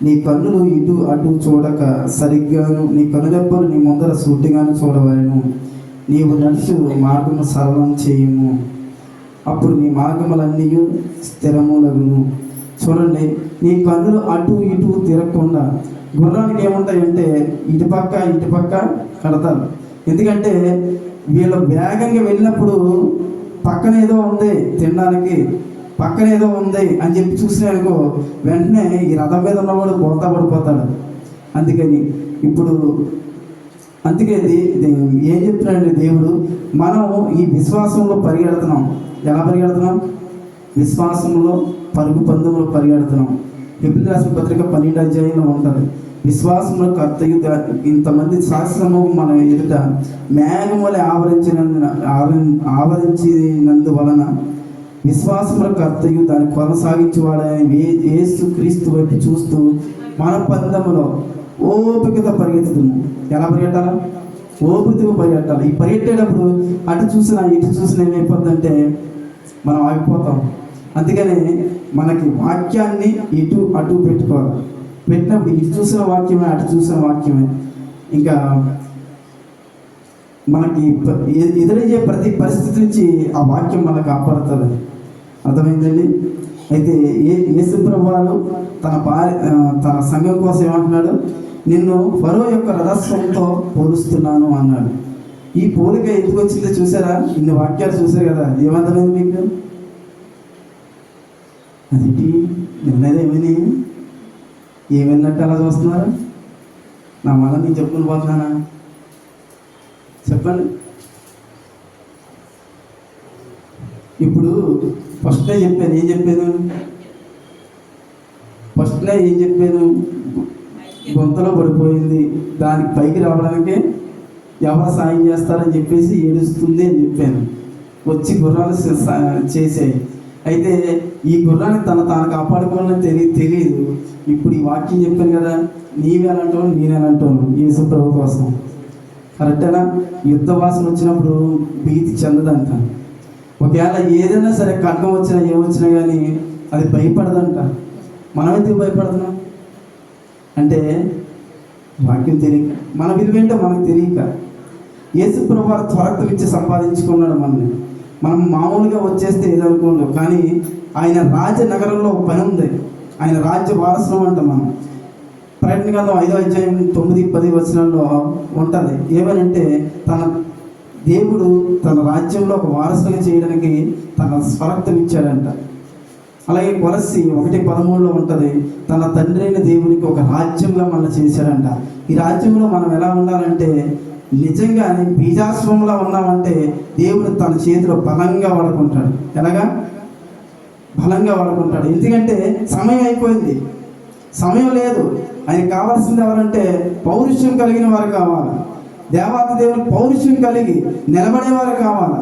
A: నీ కన్నులు ఇటు అటు చూడక సరిగ్గాను, నీ కనురెప్పలు నీ ముందర సూటిగాను చూడవలెను. నీవు నడుచు మార్గము సరళం చేయుము, అప్పుడు నీ మార్గములన్నీ స్థిరములగును. చూడండి, నీ కన్నులు అటు ఇటు తిరగకుండా. గుర్రానికి ఏముంటాయంటే ఇటుపక్క కడతారు. ఎందుకంటే వీళ్ళు వేగంగా వెళ్ళినప్పుడు పక్కన ఏదో ఉంది తినడానికి, పక్కన ఏదో ఉంది అని చెప్పి చూసినానుకో, వెంటనే ఈ రథం మీద ఉన్నవాడు బోల్తా పడిపోతాడు. అందుకే ఏం చెప్తున్నాడండి దేవుడు, మనం ఈ విశ్వాసంలో పరిగెడుతున్నాం. ఎలా పరిగెడుతున్నాం? విశ్వాసంలో పరుగు పందెంలో పరిగెడుతున్నాం. ఎబ్రిల్ రాసిన పత్రిక 12వ అధ్యాయంలో ఉంటుంది. విశ్వాసంలో కర్తయు ఇంతమంది శాస్త్రము మన ఎదుట మేఘములే ఆవరించినందువలన విశ్వాసముల కర్తయు దాన్ని కొనసాగించేవాడని యేసు క్రీస్తు వైపు చూస్తూ మన పందెములో ఓపికతో పరిగెత్తుతున్నాం. ఎలా పరిగెట్టాలా? ఓపికతో పరిగెట్టాలి. ఈ పరిగెట్టేటప్పుడు అటు చూసినా ఇటు చూసినా ఏమైపోద్దంటే మనం ఆగిపోతాం. అందుకని మనకి వాక్యాన్ని ఇటు అటు పెట్టుకోవాలి. పెట్టినప్పుడు ఇటు చూసిన వాక్యమే, అటు చూసిన వాక్యమే. ఇంకా మనకి ఎదురయ్యే ప్రతి పరిస్థితి నుంచి ఆ వాక్యం మనకు కాపాడుతుంది. అర్థమైందండి? అయితే యేసుప్రభువు తన సంఘం కోసం ఏమంటున్నాడు? నిన్ను ఫరో యొక్క రథస్వంతో పోలుస్తున్నాను అన్నాడు. ఈ పోలిక ఎందుకు వచ్చిందో చూసారా? ఇన్ని వాక్యాలు చూసారు కదా, ఏమర్థమైంది మీకు? అదేంటి నిన్నదేమని ఏమన్నట్టు అలా చూస్తున్నారు? నా మళ్ళీ నేను చెప్పుకుని పోతున్నానా? చెప్పండి. ఇప్పుడు ఫస్ట్నే చెప్పాను. ఏం చెప్పాను? గొంతలో పడిపోయింది, దానికి పైకి రావడానికి ఎవరు సాయం చేస్తారని చెప్పేసి ఏడుస్తుంది అని చెప్పాను. వచ్చి గుర్రాలు చేసాయి. అయితే ఈ గుర్రాన్ని తాను కాపాడుకోవాలని తెలియదు. ఇప్పుడు ఈ వాక్యం చెప్పాను కదా, నీవేలంటావు నేనేలంటాను యేసు ప్రభు కోసం. కరెక్టేనా? యుద్ధ వాసన వచ్చినప్పుడు భీతి చెందదంట. ఒకవేళ ఏదైనా సరే ఖడ్గం వచ్చినా ఏమొచ్చినా కానీ అది భయపడదంట. మనమైతే భయపడుతున్నాం అంటే వాక్యం తెలియక, మన విలువేంటో మనకు తెలియక. యేసు ప్రభు త్వరగా ఇచ్చి సంపాదించుకున్నాడు మనల్ని. మనం మామూలుగా వచ్చేస్తే ఏదనుకోండి, కానీ ఆయన రాజనగరంలో పని ఉంది. ఆయన రాజ్య వారసులం అంట. మనం ప్రకటన గ్రంథం 5వ అధ్యాయం 9-10 వచనాల్లో ఉంటుంది. ఏమనంటే దేవుడు తన రాజ్యంలో ఒక వారసుగా చేయడానికి తన స్వరక్తం ఇచ్చాడంట. అలాగే కొలస్సి 1:13లో ఉంటుంది, తన తండ్రి అయిన దేవునికి ఒక రాజ్యంగా మనం చేశాడంట. ఈ రాజ్యంలో మనం ఎలా ఉండాలంటే నిజంగానే బీజాశ్వంలా ఉన్నామంటే దేవుడు తన చేతిలో బలంగా వాడుకుంటాడు. ఎలాగా? బలంగా వాడుకుంటాడు. ఎందుకంటే సమయం అయిపోయింది, సమయం లేదు. ఆయన కావాల్సింది ఎవరంటే పౌరుషం కలిగిన వారు కావాలి. దేవాతి దేవునికి పౌరుషం కలిగి నిలబడేవారు కావాలి.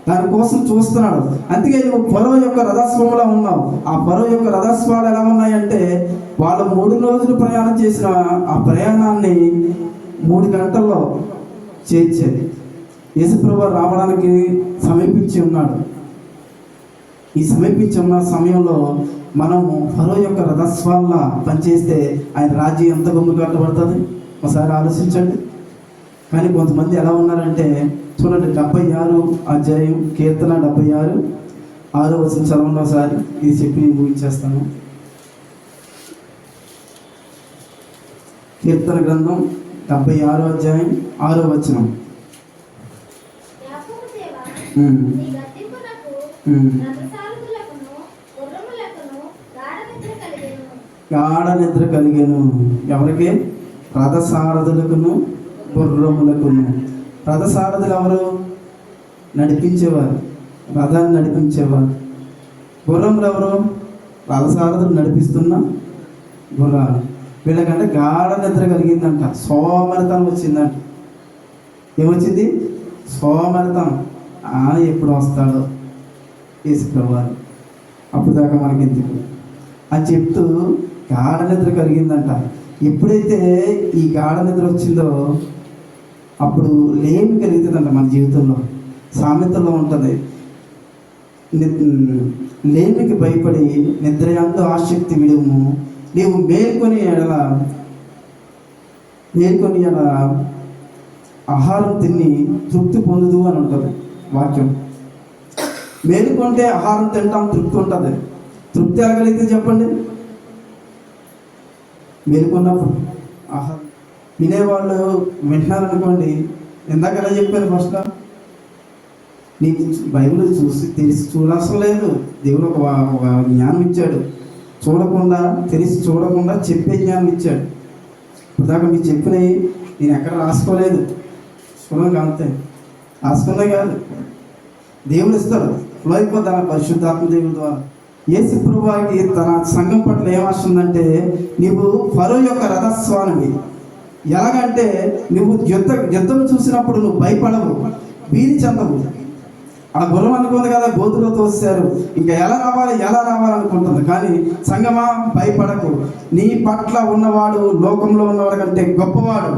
A: దానికోసం చూస్తున్నాడు. అందుకే నువ్వు ఫరో యొక్క రథస్వాములా ఉన్నావు. ఆ ఫరో యొక్క రథస్వాలు ఎలా ఉన్నాయంటే వాళ్ళు 3 రోజులు ప్రయాణం చేసిన ఆ ప్రయాణాన్ని 3 గంటల్లో చేర్చేది. యేసుప్రభువు రావడానికి సమీపించి ఉన్నాడు. ఈ సమీపించి ఉన్న సమయంలో మనము ఫరో యొక్క రథస్వాల పనిచేస్తే ఆయన రాజ్యం ఎంత గమ్ము కట్టబడుతుంది? ఒకసారి ఆలోచించండి. కానీ కొంతమంది ఎలా ఉన్నారంటే చూడండి, 76వ అధ్యాయం కీర్తన 76:6 వచనం చదవండి ఒకసారి. ఇది చెప్పి నేను ముగించేస్తాను. కీర్తన గ్రంథం 76వ అధ్యాయం 6వ వచనం. గాఢ నిద్ర కలిగెను. ఎవరికి? రథసారథులకును గుర్రములకును. రథసారథులు ఎవరు? నడిపించేవారు. రథాన్ని నడిపించేవారు. గుర్రంలో ఎవరు? రథసారథులు నడిపిస్తున్న గుర్రాలు. వీళ్ళకంటే గాఢ నిద్ర కలిగిందంట, సోమరితనం వచ్చిందంట. ఏమొచ్చింది? సోమరితనం. ఎప్పుడు వస్తాడో యేసుప్రభువారు, అప్పుడు దాకా మనకి ఎందుకు అని చెప్తూ గాఢ నిద్ర కలిగిందంట. ఎప్పుడైతే ఈ గాఢ నిద్ర వచ్చిందో అప్పుడు లేమి కలుగుతుందంట మన జీవితంలో. సామెతలో ఉంటుంది, లేమికి భయపడి నిద్రయందు ఆసక్తి విడుము, నీవు మేల్కొని ఎడ ఆహారం తిని తృప్తి పొందుదు అని ఉంటుంది వాక్యం. మేలుకుంటే ఆహారం తింటాం, తృప్తి ఉంటుంది. తృప్తి ఎలాగలిగితే చెప్పండి? మేలుకున్నప్పుడు ఆహారం. వినేవాళ్ళు వింటున్నారనుకోండి, ఇందాక ఎలా చెప్పారు ఫస్ట్లో, నీకు బైబిల్ చూసి తెలిసి చూడవసరం లేదు. దేవుడు ఒక జ్ఞానం ఇచ్చాడు, చూడకుండా తెలిసి చూడకుండా చెప్పే జ్ఞానం ఇచ్చాడు. ఇప్పుడుదాకా మీరు చెప్పినవి నేను ఎక్కడ రాసుకోలేదు, చూడడం అంతే. రాసుకున్నా కాదు, దేవుడు ఇస్తాడు, ఫ్లో అయిపోతాను పరిశుద్ధాత్మ దేవుడి ద్వారా. యేసు ప్రభువుకి తన సంఘం పట్ల ఏమొస్తుందంటే, నీవు ఫరో యొక్క రథస్వామివి. ఎలాగంటే నువ్వు యుద్ధం చూసినప్పుడు నువ్వు భయపడవు, భీతి చెందవు. ఆ గుర్రం అనుకుంది కదా, గోతులో తోసారు, ఇంకా ఎలా రావాలనుకుంటుంది. కానీ సంగమా, భయపడకు. నీ పట్ల ఉన్నవాడు లోకంలో ఉన్నవాడు కంటే గొప్పవాడు.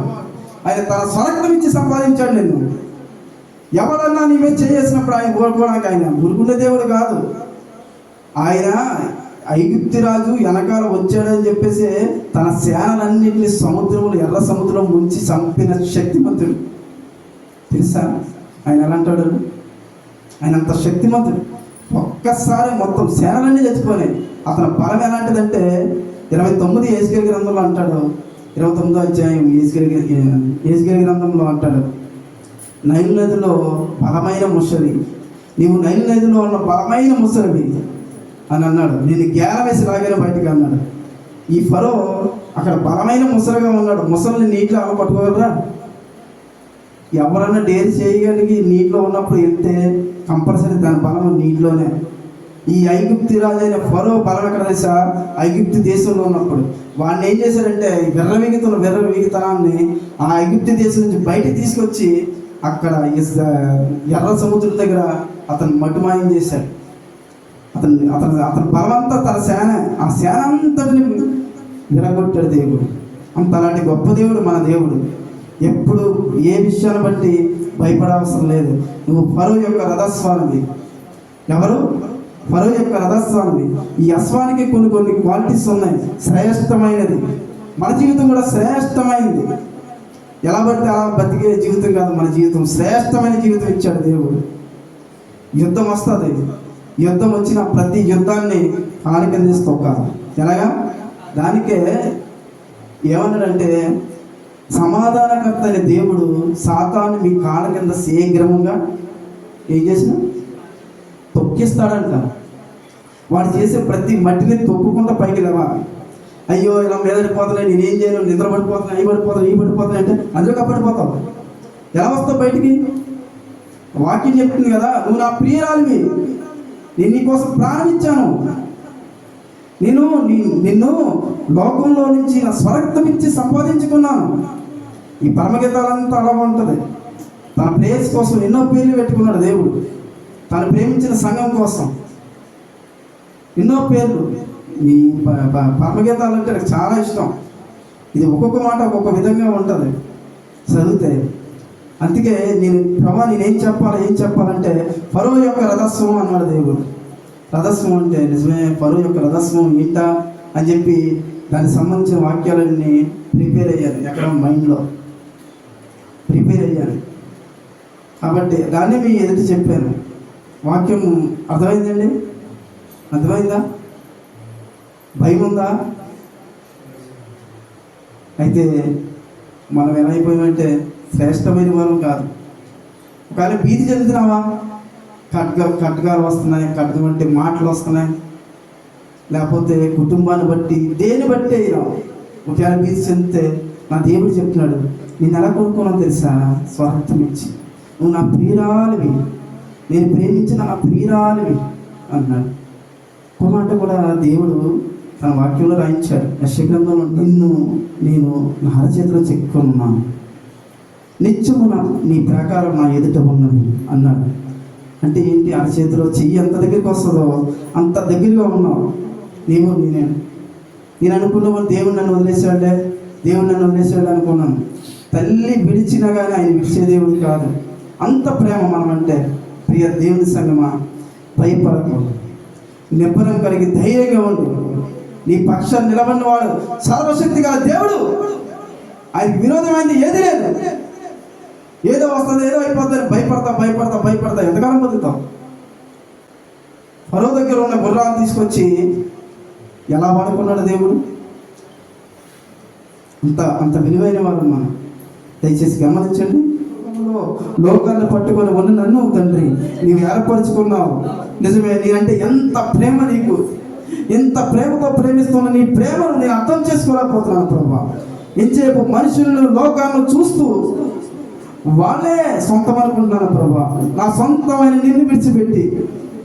A: ఆయన తన స్వరక్తం ఇచ్చి సంపాదించాడు నిన్ను. ఎవడన్నా నీ మీద చేసినప్పుడు ఆయన ఊరుకోవడానికి ఆయన ఊరుకునే దేవుడు కాదు. ఆయన ఐగుప్తు రాజు వెనకాల వచ్చాడని చెప్పేసి తన సేనలన్నింటినీ సముద్రంలో, ఎర్ర సముద్రం ముంచి చంపిన శక్తిమంతుడు. తెలుసా ఆయన ఎలా అంటాడు? ఆయన అంత శక్తిమంతుడు. ఒక్కసారి మొత్తం సేనలన్నీ చచ్చిపోయినాయి. అతని బలం ఎలాంటిదంటే 29 యేసుకేలు గ్రంథంలో అంటాడు, 29వ అధ్యాయం యేసుకేలు గ్రంథంలో అంటాడు, నైలు నదిలో బలమైన ముసలి, నీవు నైలు నదిలో ఉన్న బలమైన ముసలివి అని అన్నాడు. నేను గేలం వేసి లాగానే బయటికి అన్నాడు. ఈ ఫరో అక్కడ బలమైన ముసలిగా ఉన్నాడు. ముసలిని నీటిలో అలా పట్టుకోగలరా? ఎవరన్నా డేర్ చేయగలిగి నీటిలో ఉన్నప్పుడు వెళ్తే కంపల్సరీ దాని బలం నీటిలోనే. ఈ ఐగుప్తు రాజు అయిన ఫరో బలం ఎక్కడ తెలుసా? ఐగుప్తు దేశంలో ఉన్నప్పుడు. వాడిని ఏం చేశాడంటే విర్రవీగితనాన్ని ఆ ఐగుప్తు దేశం నుంచి బయటకు తీసుకొచ్చి అక్కడ ఎర్ర సముద్రం దగ్గర అతను మటుమాయం చేశాడు. అతని బలమంతా తన సేన, ఆ సేన అంతటిని విరగొట్టాడు దేవుడు. అంత అలాంటి గొప్ప దేవుడు మన దేవుడు. ఎప్పుడు ఏ విషయాన్ని బట్టి భయపడవసరం లేదు. నువ్వు ఫరో యొక్క రథస్వామివి. ఎవరు? ఫరో యొక్క రథస్వామివి. ఈ అశ్వానికి కొన్ని క్వాలిటీస్ ఉన్నాయి. శ్రేష్టమైనది. మన జీవితం కూడా శ్రేష్టమైనది. ఎలా పడితే అలా బతికే జీవితం కాదు మన జీవితం. శ్రేష్టమైన జీవితం ఇచ్చాడు దేవుడు. యుద్ధం వస్తుంది, యుద్ధం వచ్చిన ప్రతి యుద్ధాన్ని కాలి కింద తొక్కాలి. ఎలాగా? దానికే ఏమన్నాడంటే, సమాధానకర్త అయిన దేవుడు సాతాను మీ కాళ్ళ కింద శీఘ్రంగా ఏం చేసినా తొక్కిస్తాడంట. వాడు చేసే ప్రతి మట్టిని తొక్కుకుంటూ పైకి లేవాలి. అయ్యో ఇలా మీద పడిపోతున్నాయి, నేనేం చేయను, నిద్ర పడిపోతున్నాయి, అవి పడిపోతున్నాయి అంటే అందులో పడిపోతావు. ఎలా వస్తావు బయటికి? వాక్యం చెప్తుంది కదా, నువ్వు నా ప్రియురాలివి, నేను నీకోసం ప్రాణం ఇచ్చాను, నిన్ను లోకంలో నుంచి నా స్వరక్తం ఇచ్చి సంపాదించుకున్నాను. ఈ పరమగీతాలంతా అలా ఉంటుంది. తన ప్రేయస్ కోసం ఎన్నో పేర్లు పెట్టుకున్నాడు దేవుడు. తను ప్రేమించిన సంఘం కోసం ఎన్నో పేర్లు. ఈ పరమగీతాలు అంటే నాకు చాలా ఇష్టం. ఇది ఒక్కొక్క మాట ఒక్కొక్క విధంగా ఉంటుంది చదివితే. అందుకే నేనేం చెప్పాలంటే ఫరో యొక్క రథస్వం అన్నాడు దేవుడు. రథస్వం అంటే నిజమే, ఫరో యొక్క రథస్వం ఏంటా అని చెప్పి దానికి సంబంధించిన వాక్యాలన్నీ ప్రిపేర్ అయ్యాను. ఎక్కడ మైండ్లో ప్రిపేర్ అయ్యాను కాబట్టి దాన్ని మీ ఎదుటి చెప్పాను. వాక్యం అర్థమైందండి? అర్థమైందా? భయం ఉందా? అయితే మనం ఏమైపోయామంటే శ్రేష్టమైన వారం కాదు. ఒకవేళ భీతి చెందుతున్నావా? ఖడ్గాలు వస్తున్నాయి, ఖడ్గం అంటే మాటలు వస్తున్నాయి, లేకపోతే కుటుంబాన్ని బట్టి దేని బట్టి అయినా ఒకవేళ భీతి చెందితే నా దేవుడు చెప్తున్నాడు, నేను ఎలా కొనుక్కున్నాను తెలుసా? స్వార్థం ఇచ్చి, నువ్వు నా ప్రియురాలివి, నేను ప్రేమించిన నా ప్రియురాలివి అన్నాడు. ఒక మాట కూడా దేవుడు తన వాక్యంలో రాయించాడు. యెషయా గ్రంథంలో, నిన్ను నేను నా అరచేతిలో చెక్కున్నాను, నిత్యము నీ ప్రకారం నా ఎదుట ఉన్నది అన్నాడు. అంటే ఏంటి? అరచేతిలో చెయ్యి ఎంత దగ్గరికి వస్తుందో అంత దగ్గరగా ఉన్నావు నీవు. నేను అనుకున్నావు దేవుడు నన్ను వదిలేశాడే, దేవుడు నన్ను వదిలేశాడు అనుకున్నాను. తల్లి విడిచినా కానీ ఆయన విడిచే దేవుడు కాదు. అంత ప్రేమ మనం అంటే. ప్రియ దేవుని సంగమా, భయపడకు, నిబ్బరం కలిగి ధైర్యంగా ఉండు. నీ పక్షాన్ని నిలబడిన వాడు సర్వశక్తి గల దేవుడు. ఆయనకి విరోధమైంది ఏది లేదు. ఏదో వస్తుంది, ఏదో అయిపోతుంది, భయపడతా ఎంతకాలం బతుకుతాం? ఫరో దగ్గర ఉన్న గుర్రాలు తీసుకొచ్చి ఎలా వాడుకున్నాడు దేవుడు. అంత విలువైన వాడు మనం. దయచేసి గమనించండి. లోకాన్ని పట్టుకొని ఉన్న నన్ను తండ్రి నీవు ఏర్పరచుకున్నావు. నిజమే, నేనంటే ఎంత ప్రేమ నీకు, ఎంత ప్రేమతో ప్రేమిస్తున్న నీ ప్రేమను నేను అర్థం చేసుకోలేకపోతున్నాను ప్రభా. ఎంతసేపు మనుషులను లోకాలను చూస్తూ వాళ్ళే సొంతం అనుకుంటున్నాను ప్రభా. నా సొంతమైన నిన్ను విడిచిపెట్టి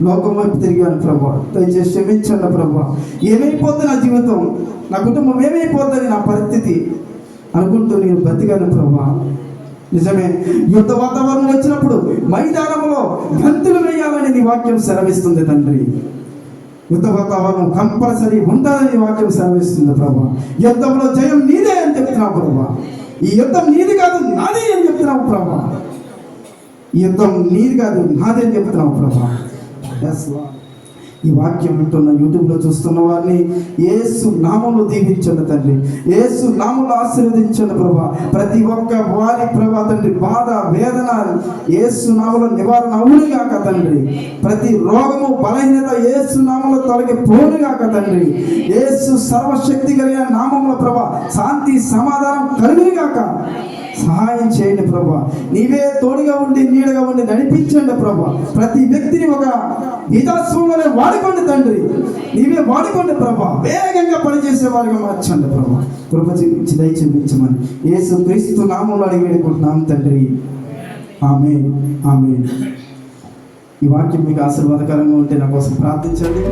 A: లోకం వైపు తిరిగాను ప్రభా. దయచేసి క్షమించండి ప్రభా. ఏమైపోద్ది నా జీవితం, నా కుటుంబం ఏమైపోద్దని నా పరిస్థితి అనుకుంటూ నేను బతికాను ప్రభా. నిజమే, యుద్ధ వాతావరణం వచ్చినప్పుడు మైదానంలో గంతులు వేయాలని నీ వాక్యం సెలవిస్తుంది తండ్రి. యుద్ధ వాతావరణం కంపల్సరీ ఉండాలని వాక్యం సెలవిస్తుంది ప్రభా. యుద్ధంలో జయం నీదే అని చెప్తున్నావు ప్రభా. ఈ యుద్ధం నీది కాదు నాది అని చెప్తున్నావు ప్రభా. ఈ యుద్ధం నీది కాదు నాది అని చెప్తున్నావు ప్రభా. ఈ వాక్యం వింటున్న యూట్యూబ్లో చూస్తున్న వారిని యేసు నామంలో దీవించండి తండ్రి. యేసు నామంలో ఆశీర్వదించండి ప్రభా. ప్రతి ఒక్క వారి ప్రభా తండ్రి బాధ వేదన యేసు నామంలో నివారణ అవునుగాక తండ్రి. ప్రతి రోగము బలహీనత యేసు నామంలో తొలగిపోనుగాక తండ్రి. యేసు సర్వశక్తి కలిగిన నామంలో ప్రభా శాంతి సమాధానం కలుగునుగాక. సహాయం చేయండి ప్రభా. నీవే తోడుగా ఉండి నీడగా ఉండి నడిపించండి ప్రభా. ప్రతి వ్యక్తిని ఒక విధాస్వంలోనే వాడుకోండి తండ్రి. నీవే వాడుకోండి ప్రభా. వేగంగా పనిచేసే వారిగా మార్చండి ప్రభా. కృప చూపించి దయ చూపించమని యేసు క్రీస్తు నామంలో అడిగి వేడుకుంటున్నాం తండ్రి. ఆమేన్, ఆమేన్. ఈ వాక్యం మీకు ఆశీర్వాదకరంగా ఉంటే నా కోసం ప్రార్థించండి.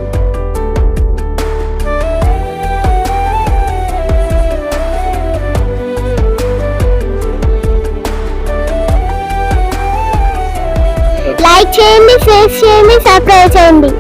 B: లైక్ చేయండి, షేర్ చేయండి, సబ్స్క్రైబ్ చేయండి.